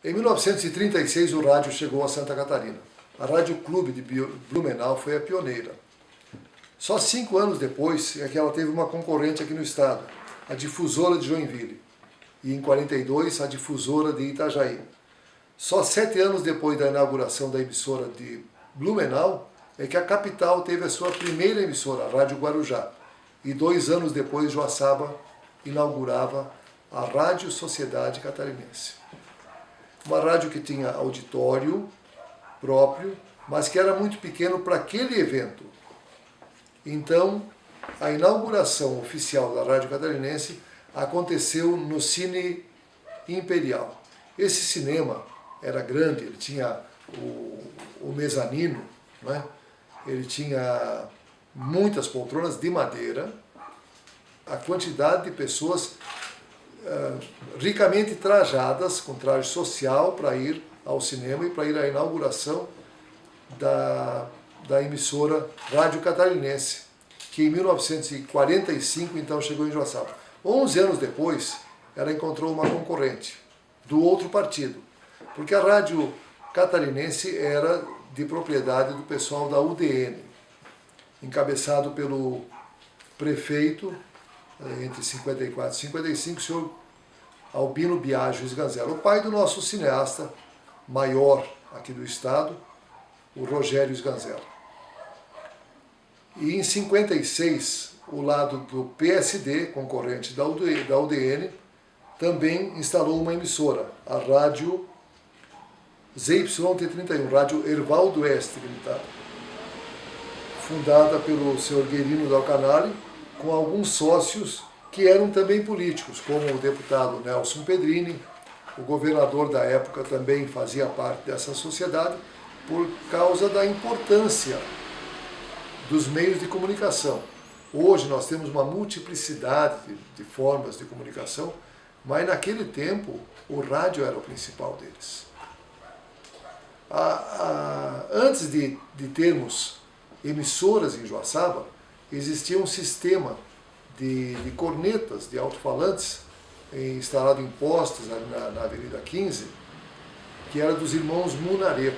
Em 1936 o rádio chegou a Santa Catarina. A Rádio Clube de Blumenau foi a pioneira. Só 5 anos depois é que ela teve uma concorrente aqui no estado, a Difusora de Joinville, e em 42 a Difusora de Itajaí. Só 7 anos depois da inauguração da emissora de Blumenau é que a capital teve a sua primeira emissora, a Rádio Guarujá. E 2 anos depois Joaçaba inaugurava a Rádio Sociedade Catarinense. Uma rádio que tinha auditório próprio, mas que era muito pequeno para aquele evento. Então, a inauguração oficial da Rádio Catarinense aconteceu no Cine Imperial. Esse cinema era grande, ele tinha o mezanino, né? Ele tinha muitas poltronas de madeira, a quantidade de pessoas ricamente trajadas, com traje social, para ir ao cinema e para ir à inauguração da emissora Rádio Catarinense, que em 1945 então chegou em Joaçaba. 11 anos depois, ela encontrou uma concorrente do outro partido, porque a Rádio Catarinense era de propriedade do pessoal da UDN, encabeçado pelo prefeito, entre 54 e 55, o senhor Albino Biagio Sganzella, o pai do nosso cineasta maior aqui do estado, o Rogério Sganzella. E em 56, o lado do PSD, concorrente da UDN, também instalou uma emissora, a Rádio ZYT31, Rádio Ervaldo Oeste Limitada, fundada pelo senhor Guerino Dalcanali, com alguns sócios que eram também políticos, como o deputado Nelson Pedrini. O governador da época também fazia parte dessa sociedade, por causa da importância dos meios de comunicação. Hoje nós temos uma multiplicidade de formas de comunicação, mas naquele tempo o rádio era o principal deles. Antes de termos emissoras em Joaçaba, existia um sistema de cornetas, de alto-falantes, instalado em postes na Avenida 15, que era dos irmãos Munareto.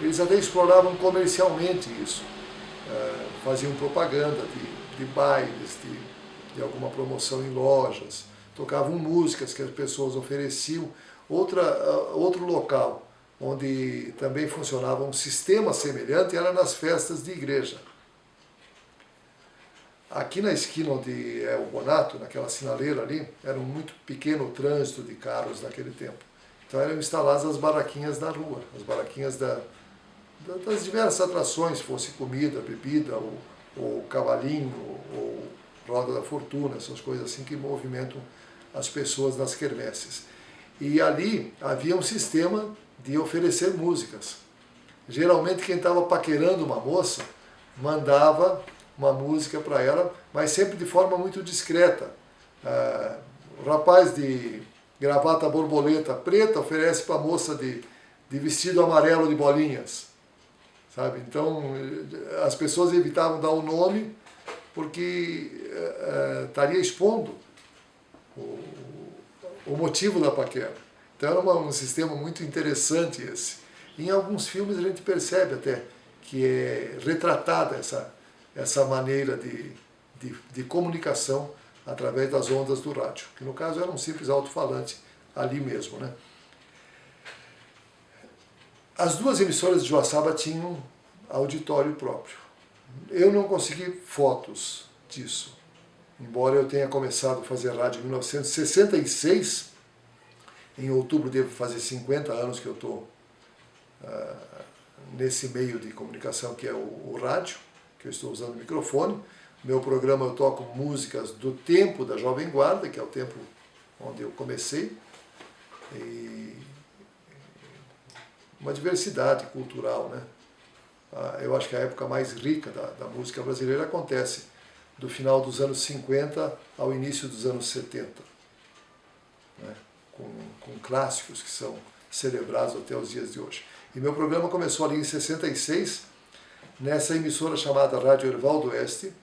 Eles até exploravam comercialmente isso, faziam propaganda de bailes, de alguma promoção em lojas, tocavam músicas que as pessoas ofereciam. Outro local onde também funcionava um sistema semelhante era nas festas de igreja. Aqui na esquina onde é o Bonato, naquela sinaleira ali, era um muito pequeno o trânsito de carros naquele tempo. Então eram instaladas as barraquinhas na rua, as barraquinhas das diversas atrações, fosse comida, bebida, ou cavalinho, ou roda da fortuna, essas coisas assim que movimentam as pessoas nas quermesses. E ali havia um sistema de oferecer músicas. Geralmente quem estava paquerando uma moça mandava uma música para ela, mas sempre de forma muito discreta. O rapaz de gravata borboleta preta oferece para a moça de vestido amarelo de bolinhas, sabe? Então as pessoas evitavam dar o nome porque estaria expondo o motivo da paquera. Então era um sistema muito interessante esse. Em alguns filmes a gente percebe até que é retratada essa maneira de comunicação através das ondas do rádio, que no caso era um simples alto-falante ali mesmo, né? As duas emissoras de Joaçaba tinham auditório próprio. Eu não consegui fotos disso, embora eu tenha começado a fazer rádio em 1966, em outubro devo fazer 50 anos que eu estou nesse meio de comunicação que é o rádio, que eu estou usando o microfone. Meu programa eu toco músicas do tempo da Jovem Guarda, que é o tempo onde eu comecei, e uma diversidade cultural, né? Eu acho que a época mais rica da música brasileira acontece do final dos anos 50 ao início dos anos 70, né? Com clássicos que são celebrados até os dias de hoje. E meu programa começou ali em 66, nessa emissora chamada Rádio Ervaldo Oeste,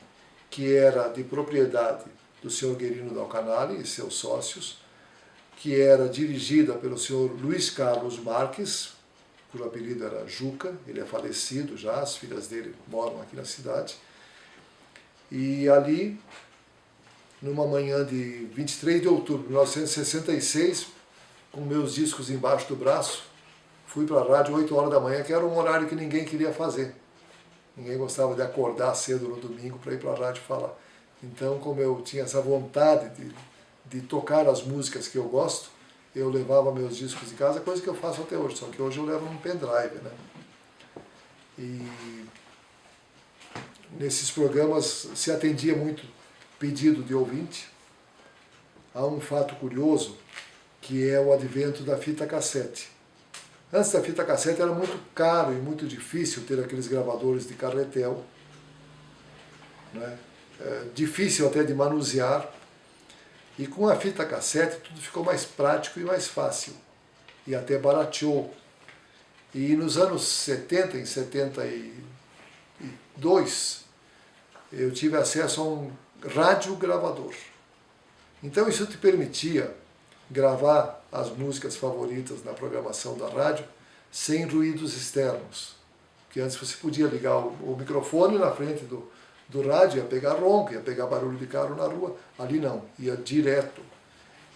que era de propriedade do senhor Guerino Dalcanali e seus sócios, que era dirigida pelo senhor Luiz Carlos Marques, cujo apelido era Juca, ele é falecido já, as filhas dele moram aqui na cidade. E ali, numa manhã de 23 de outubro de 1966, com meus discos embaixo do braço, fui para a rádio 8 horas da manhã, que era um horário que ninguém queria fazer. Ninguém gostava de acordar cedo no domingo para ir para a rádio falar. Então, como eu tinha essa vontade de tocar as músicas que eu gosto, eu levava meus discos de casa, coisa que eu faço até hoje, só que hoje eu levo num pendrive, né? E nesses programas se atendia muito pedido de ouvinte. Há um fato curioso, que é o advento da fita cassete. Antes da fita cassete era muito caro e muito difícil ter aqueles gravadores de carretel, né? Difícil até de manusear. E com a fita cassete tudo ficou mais prático e mais fácil. E até barateou. E nos anos 70, em 72, eu tive acesso a um radiogravador. Então isso te permitia gravar as músicas favoritas na programação da rádio sem ruídos externos. Porque antes você podia ligar o microfone na frente do rádio, ia pegar ronco, ia pegar barulho de carro na rua. Ali não, ia direto.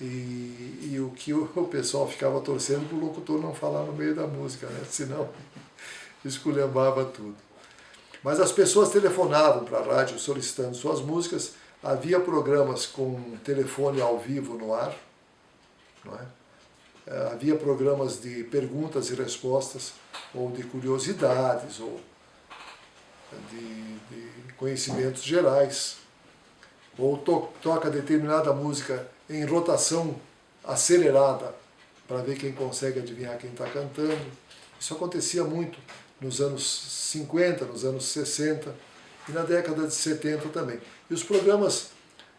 E o que o pessoal ficava torcendo para o locutor não falar no meio da música, né? Senão esculhambava tudo. Mas as pessoas telefonavam para a rádio solicitando suas músicas, havia programas com telefone ao vivo no ar, não é? Havia programas de perguntas e respostas, ou de curiosidades, ou de conhecimentos gerais, ou toca determinada música em rotação acelerada, para ver quem consegue adivinhar quem está cantando. Isso acontecia muito nos anos 50, nos anos 60 e na década de 70 também. E os programas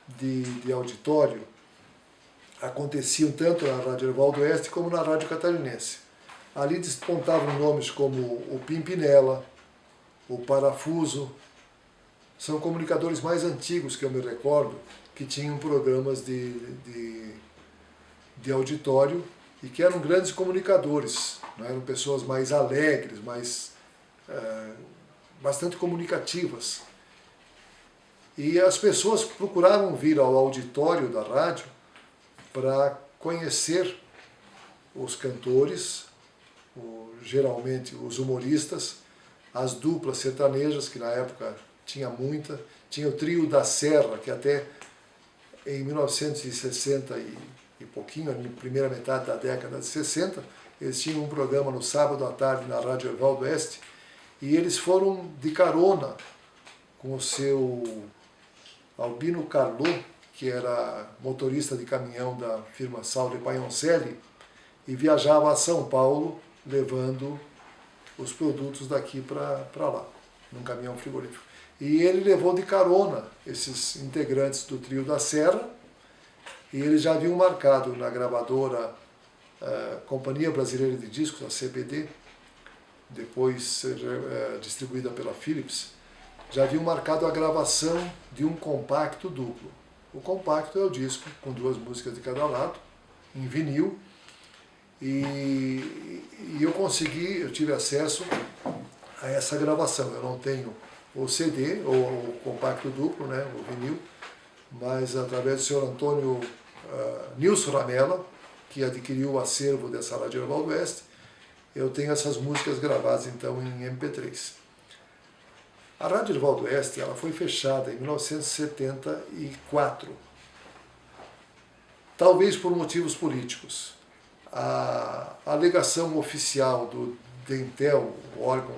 de auditório aconteciam tanto na Rádio Ervaldo Oeste como na Rádio Catarinense. Ali despontavam nomes como o Pimpinela, o Parafuso. São comunicadores mais antigos que eu me recordo, que tinham programas de auditório e que eram grandes comunicadores, não eram pessoas mais alegres, bastante comunicativas. E as pessoas procuravam vir ao auditório da rádio para conhecer os cantores, geralmente os humoristas, as duplas sertanejas, que na época tinha muita, tinha o Trio da Serra, que até em 1960 e pouquinho, na primeira metade da década de 60, eles tinham um programa no sábado à tarde na Rádio Ervaldo Oeste, e eles foram de carona com o seu Albino Carlot, que era motorista de caminhão da firma Saulo e Paioncelli, e viajava a São Paulo levando os produtos daqui para lá, num caminhão frigorífico. E ele levou de carona esses integrantes do Trio da Serra, e eles já haviam marcado na gravadora Companhia Brasileira de Discos, a CBD, depois distribuída pela Philips, já haviam marcado a gravação de um compacto duplo. O compacto é o disco com 2 músicas de cada lado, em vinil, e eu tive acesso a essa gravação. Eu não tenho o CD, ou o compacto duplo, né, o vinil, mas através do senhor Antônio Nilson Ramela, que adquiriu o acervo dessa Rádio Ervaldo Oeste, eu tenho essas músicas gravadas então em MP3. A Rádio Ervaldo Oeste ela foi fechada em 1974, talvez por motivos políticos. A alegação oficial do DENTEL, o órgão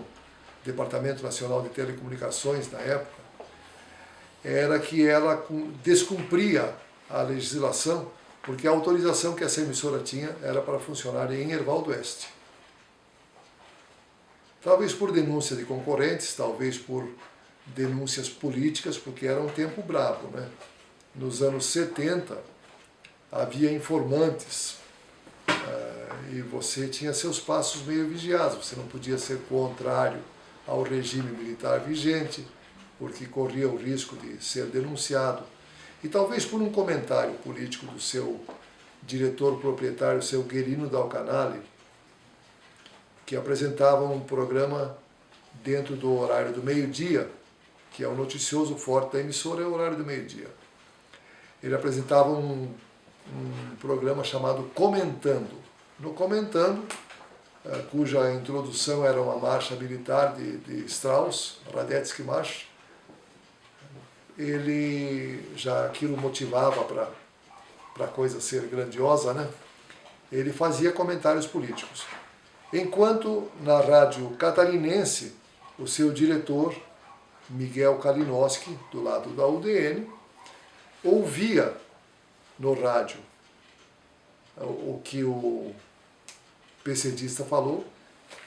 Departamento Nacional de Telecomunicações na época, era que ela descumpria a legislação, porque a autorização que essa emissora tinha era para funcionar em Ervaldo Oeste. Talvez por denúncia de concorrentes, talvez por denúncias políticas, porque era um tempo bravo, né? Nos anos 70 havia informantes e você tinha seus passos meio vigiados, você não podia ser contrário ao regime militar vigente, porque corria o risco de ser denunciado. E talvez por um comentário político do seu diretor proprietário, seu Guerino Dal Canale, que apresentava um programa dentro do horário do meio-dia, que é o noticioso forte da emissora, é o horário do meio-dia. Ele apresentava um programa chamado Comentando. No Comentando, cuja introdução era uma marcha militar de Strauss, Radetzky March, ele já aquilo motivava para a coisa ser grandiosa, né? Ele fazia comentários políticos. Enquanto na rádio catarinense, o seu diretor, Miguel Kalinowski, do lado da UDN, ouvia no rádio o que o PCdista falou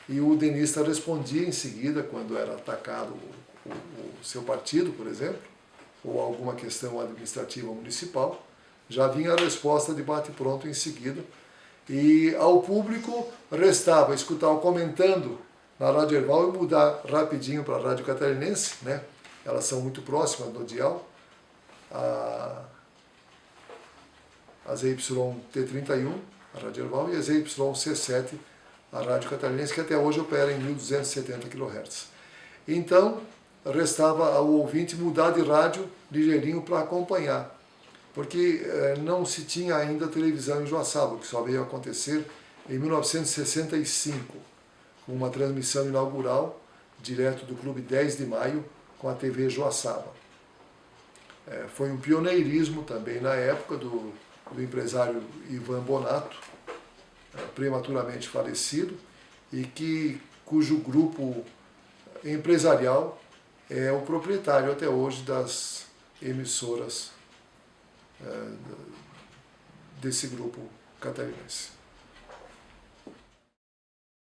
e o udenista respondia em seguida, quando era atacado o seu partido, por exemplo, ou alguma questão administrativa municipal, já vinha a resposta de bate-pronto em seguida. E ao público restava escutar o Comentando na Rádio Erval e mudar rapidinho para a Rádio Catarinense, né? Elas são muito próximas no dial, a ZYT31, a Rádio Erval, e a ZYC7, a Rádio Catarinense, que até hoje opera em 1270 kHz. Então, restava ao ouvinte mudar de rádio ligeirinho para acompanhar, porque não se tinha ainda televisão em Joaçaba, que só veio acontecer em 1965, com uma transmissão inaugural, direto do Clube 10 de Maio, com a TV Joaçaba. Foi um pioneirismo também na época do empresário Ivan Bonato, prematuramente falecido, e cujo grupo empresarial é o proprietário até hoje das emissoras desse grupo catarinense.